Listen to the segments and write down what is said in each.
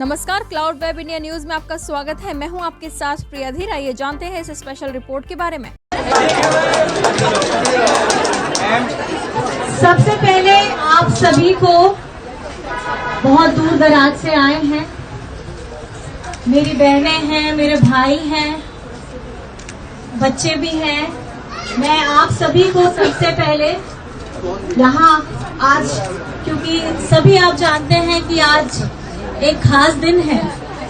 नमस्कार, cloud web India news में आपका स्वागत है। मैं हूं आपके साथ प्रिया धीर। आइए जानते हैं इस स्पेशल रिपोर्ट के बारे में। सबसे पहले आप सभी को बहुत दूर दराज से आए हैं, मेरी बहनें हैं, मेरे भाई हैं, बच्चे भी हैं। मैं आप सभी को सबसे पहले यहाँ आज, क्योंकि सभी आप जानते हैं कि आज एक खास दिन है।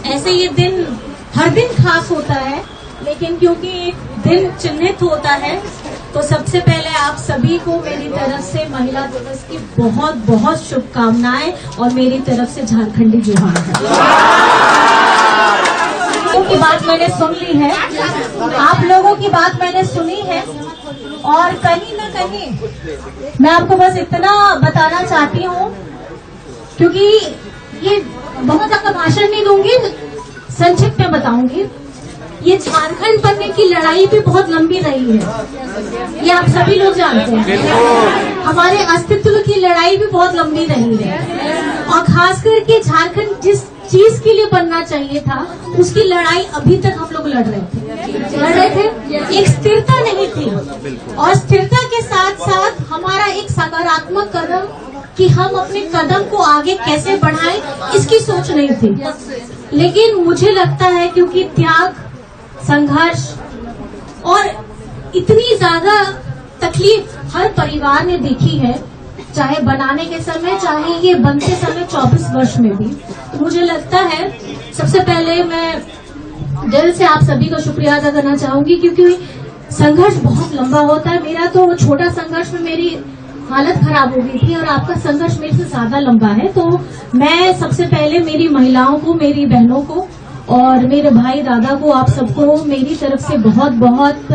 ऐसे ये दिन हर दिन खास होता है, लेकिन क्योंकि एक दिन चिन्हित होता है तो सबसे पहले आप सभी को मेरी तरफ से महिला दिवस की बहुत बहुत शुभकामनाएं और मेरी तरफ से झारखंडी जोहार है। की बात मैंने सुन ली है, आप लोगों की बात मैंने सुनी है, और कहीं न कहीं मैं आपको बस इतना बताना चाहती हूँ, क्योंकि ये बहुत ज्यादा भाषण नहीं दूंगी, संक्षिप्त में बताऊंगी। ये झारखंड बनने की लड़ाई भी बहुत लंबी रही है, ये आप सभी लोग जानते हैं। हमारे अस्तित्व की लड़ाई भी बहुत लंबी रही है, और खास करके झारखंड जिस चीज के लिए बनना चाहिए था उसकी लड़ाई अभी तक हम लोग लड़ रहे थे। एक स्थिरता नहीं थी, और स्थिरता के साथ साथ हमारा एक सकारात्मक कदम कि हम अपने कदम को आगे कैसे बढ़ाएं, इसकी सोच नहीं थी। लेकिन मुझे लगता है क्योंकि त्याग, संघर्ष और इतनी ज्यादा तकलीफ हर परिवार ने देखी है, चाहे बनाने के समय, चाहे ये बनते समय 24 वर्ष में भी, तो मुझे लगता है सबसे पहले मैं दिल से आप सभी का शुक्रिया अदा करना चाहूंगी, क्योंकि संघर्ष बहुत लंबा होता है। मेरा तो छोटा संघर्ष में मेरी हालत खराब हो गई थी, और आपका संघर्ष मेरे से ज्यादा लंबा है। तो मैं सबसे पहले मेरी महिलाओं को, मेरी बहनों को और मेरे भाई दादा को, आप सबको मेरी तरफ से बहुत बहुत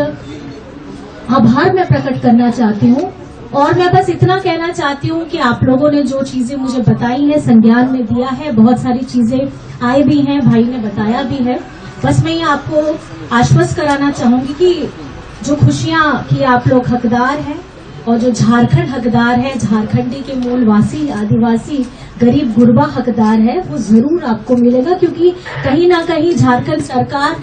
आभार मैं प्रकट करना चाहती हूँ। और मैं बस इतना कहना चाहती हूँ कि आप लोगों ने जो चीजें मुझे बताई है, संज्ञान में दिया है, बहुत सारी चीजें आई भी हैं, भाई ने बताया भी है। बस मैं ये आपको आश्वस्त कराना चाहूंगी कि जो खुशियां की आप लोग हकदार हैं, और जो झारखंड हकदार है, झारखंडी के मूलवासी, आदिवासी, गरीब गुरबा हकदार है, वो जरूर आपको मिलेगा। क्योंकि कहीं ना कहीं झारखंड सरकार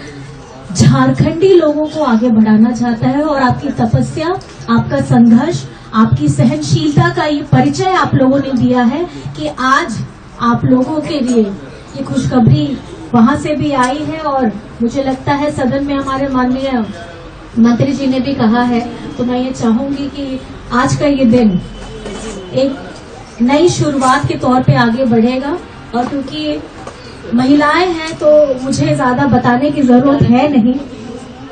झारखंडी लोगों को आगे बढ़ाना चाहता है, और आपकी तपस्या, आपका संघर्ष, आपकी सहनशीलता का ये परिचय आप लोगों ने दिया है कि आज आप लोगों के लिए ये खुशखबरी वहां से भी आई है। और मुझे लगता है सदन में हमारे माननीय मंत्री जी ने भी कहा है, तो मैं ये चाहूंगी कि आज का ये दिन एक नई शुरुआत के तौर पे आगे बढ़ेगा। और क्योंकि महिलाएं हैं तो मुझे ज्यादा बताने की जरूरत है नहीं,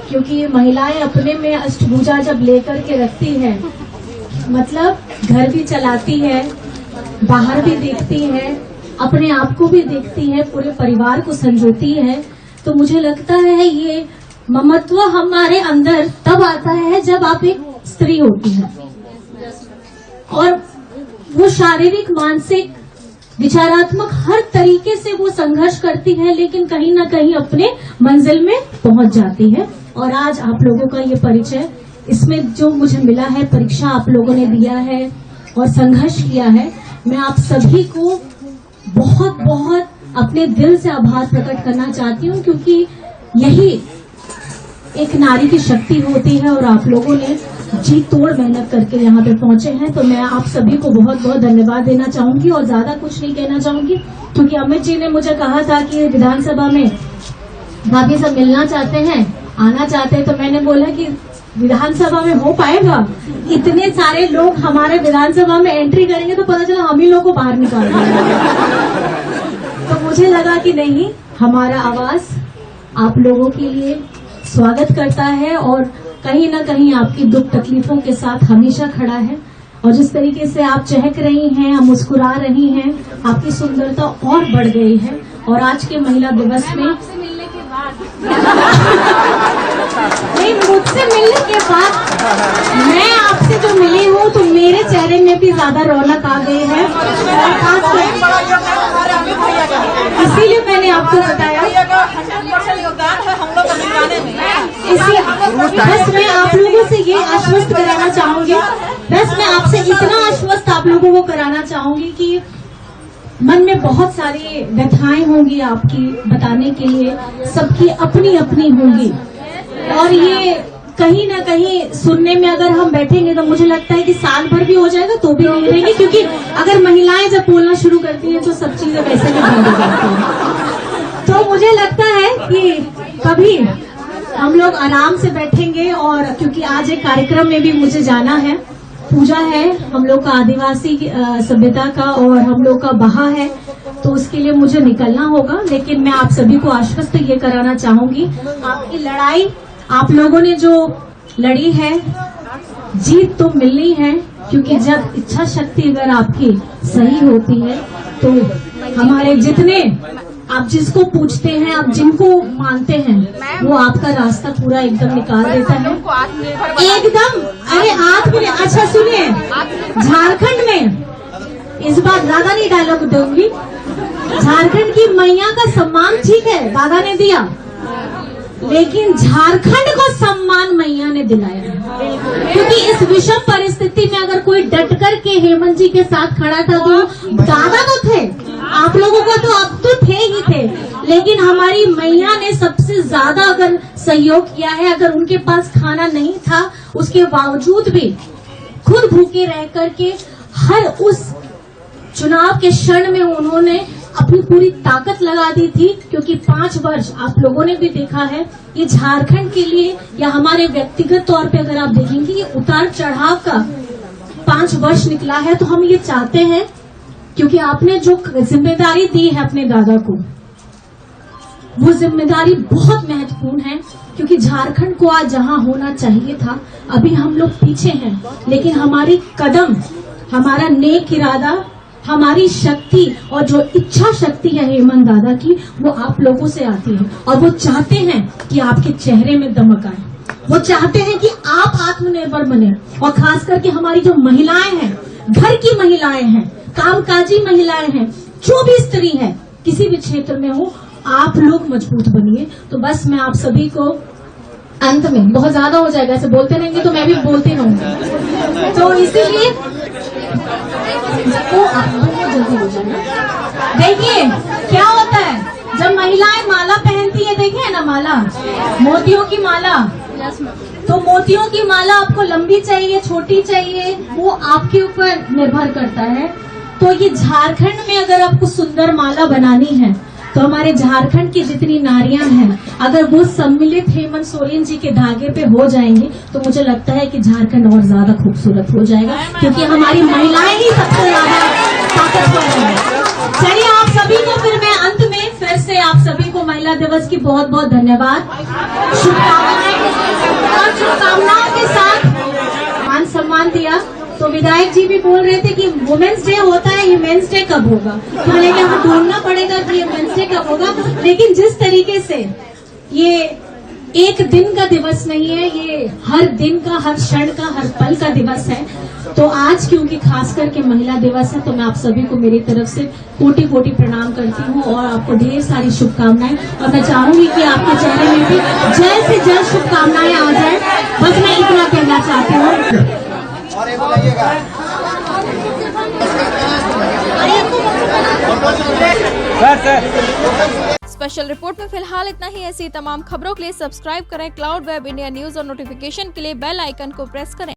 क्योंकि महिलाएं अपने में अष्टभुजा जब लेकर के रखती हैं, मतलब घर भी चलाती है, बाहर भी देखती है, अपने आप को भी देखती है, पूरे परिवार को संजोती है, तो मुझे लगता है ये ममत्व हमारे अंदर तब आता है जब आप एक स्त्री होती हैं, और वो शारीरिक, मानसिक, विचारात्मक हर तरीके से वो संघर्ष करती है, लेकिन कहीं ना कहीं अपने मंजिल में पहुंच जाती है। और आज आप लोगों का ये परिचय, इसमें जो मुझे मिला है, परीक्षा आप लोगों ने दिया है और संघर्ष किया है, मैं आप सभी को बहुत बहुत अपने दिल से आभार प्रकट करना चाहती हूँ, क्योंकि यही एक नारी की शक्ति होती है, और आप लोगों ने जी तोड़ मेहनत करके यहाँ पे पहुंचे हैं। तो मैं आप सभी को बहुत बहुत धन्यवाद देना चाहूंगी, और ज्यादा कुछ नहीं कहना चाहूंगी, क्योंकि अमित जी ने मुझे कहा था कि विधानसभा में भाभी सब मिलना चाहते हैं, आना चाहते हैं, तो मैंने बोला कि विधानसभा में हो पाएगा? इतने सारे लोग हमारे विधानसभा में एंट्री करेंगे तो पता चला हम ही लोग को बाहर निकाल देंगे। तो मुझे लगा कि नहीं, हमारा आवाज आप लोगों के लिए स्वागत करता है, और कहीं ना कहीं आपकी दुख तकलीफों के साथ हमेशा खड़ा है। और जिस तरीके से आप चहक रही हैं, आप मुस्कुरा रही हैं, आपकी सुंदरता और बढ़ गई है। और आज के महिला दिवस में आपसे मिलने के बाद नहीं, मुझसे मिलने के बाद मैं आपसे जो मिली हूँ, तो मेरे चेहरे में भी ज्यादा रौनक आ गई है। इसीलिए मैंने आपको बताया, बस मैं आप लोगों से ये आश्वस्त कराना चाहूंगी, बस मैं आपसे इतना आश्वस्त आप लोगों को कराना चाहूंगी कि मन में बहुत सारी व्यथाएं होंगी आपकी बताने के लिए, सबकी अपनी अपनी होंगी, और ये कहीं ना कहीं सुनने में अगर हम बैठेंगे तो मुझे लगता है कि साल भर भी हो जाएगा तो भी नहीं रहेंगे, क्योंकि अगर महिलाएं जब बोलना शुरू करती हैं तो सब चीजें वैसे भी बंद हो जाती हैं। तो मुझे लगता है कि कभी हम लोग आराम से बैठेंगे, और क्योंकि आज एक कार्यक्रम में भी मुझे जाना है, पूजा है हम लोग का आदिवासी सभ्यता का, और हम लोग का बहा है, तो उसके लिए मुझे निकलना होगा। लेकिन मैं आप सभी को आश्वस्त ये कराना चाहूंगी, आपकी लड़ाई आप लोगों ने जो लड़ी है, जीत तो मिलनी है, क्योंकि जब इच्छा शक्ति अगर आपकी सही होती है तो हमारे जितने आप जिसको पूछते हैं, आप जिनको मानते हैं, वो आपका रास्ता पूरा एकदम निकाल देता है एकदम। अरे अच्छा सुनिए, झारखंड में इस बार दादा नहीं डायलॉग दूंगी, झारखंड की मैया का सम्मान ठीक है दादा ने दिया, लेकिन झारखंड को सम्मान मैया ने दिलाया, क्योंकि इस विषम परिस्थिति में अगर कोई डट कर के हेमंत जी के साथ खड़ा था तो दादा तो थे, आप लोगों का तो अब तो थे ही थे, लेकिन हमारी मैया ने सबसे ज्यादा अगर सहयोग किया है। अगर उनके पास खाना नहीं था उसके बावजूद भी खुद भूखे रह करके हर उस चुनाव के क्षण में उन्होंने अपनी पूरी ताकत लगा दी थी, क्योंकि 5 वर्ष आप लोगों ने भी देखा है, ये झारखंड के लिए या हमारे व्यक्तिगत तौर पे अगर आप देखेंगे ये उतार चढ़ाव का 5 वर्ष निकला है। तो हम ये चाहते हैं, क्योंकि आपने जो जिम्मेदारी दी है अपने दादा को, वो जिम्मेदारी बहुत महत्वपूर्ण है, क्योंकि झारखंड को आज जहां होना चाहिए था अभी हम लोग पीछे हैं, लेकिन हमारी कदम, हमारा नेक इरादा, हमारी शक्ति और जो इच्छा शक्ति है हेमंत दादा की, वो आप लोगों से आती है, और वो चाहते हैं कि आपके चेहरे में दमक आए, वो चाहते हैं कि आप आत्मनिर्भर बने, और खास करके हमारी जो महिलाएं हैं, घर की महिलाएं हैं, कामकाजी महिलाएं हैं, जो भी स्त्री है किसी भी क्षेत्र में हो, आप लोग मजबूत बनिए। तो बस मैं आप सभी को अंत में, बहुत ज्यादा हो जाएगा ऐसे बोलते रहेंगे तो मैं भी बोलती रहूंगी, तो इसीलिए जल्दी हो जाएगा। देखिए क्या होता है जब महिलाएं माला पहनती है, देखिए ना माला, मोतियों की माला, तो मोतियों की माला आपको लंबी चाहिए छोटी चाहिए, वो आपके ऊपर निर्भर करता है। तो ये झारखंड में अगर आपको सुंदर माला बनानी है तो हमारे झारखंड की जितनी नारियां हैं, अगर वो सम्मिलित हेमंत सोरेन जी के धागे पे हो जाएंगे तो मुझे लगता है कि झारखंड और ज्यादा खूबसूरत हो जाएगा, क्योंकि हमारी महिलाएं ही सबसे ज्यादा ताकतवर हैं। चलिए आप सभी को फिर मैं अंत में फिर से आप सभी को महिला दिवस की बहुत बहुत धन्यवाद, शुभकामनाएं, और शुभकामनाओं के साथ मान सम्मान दिया। तो विधायक जी भी बोल रहे थे कि वुमेन्स डे होता है, ये मेंस डे कब होगा, तो मैंने कहा ढूंढना पड़ेगा कि ये मेंस डे कब होगा। लेकिन जिस तरीके से ये एक दिन का दिवस नहीं है, ये हर दिन का, हर क्षण का, हर पल का दिवस है, तो आज क्योंकि खास करके महिला दिवस है, तो मैं आप सभी को मेरी तरफ से कोटि कोटि प्रणाम करती हूँ, और आपको ढेर सारी शुभकामनाएं, और मैं चाहूंगी कि आपके चेहरे में भी जल्द से जल्द शुभकामनाएं आ जाए। बस मैं इतना कहना चाहती हूँ। और ये बताइएगा स्पेशल रिपोर्ट में फिलहाल इतना ही। ऐसी तमाम खबरों के लिए सब्सक्राइब करें क्लाउड वेब इंडिया न्यूज, और नोटिफिकेशन के लिए बेल आइकन को प्रेस करें।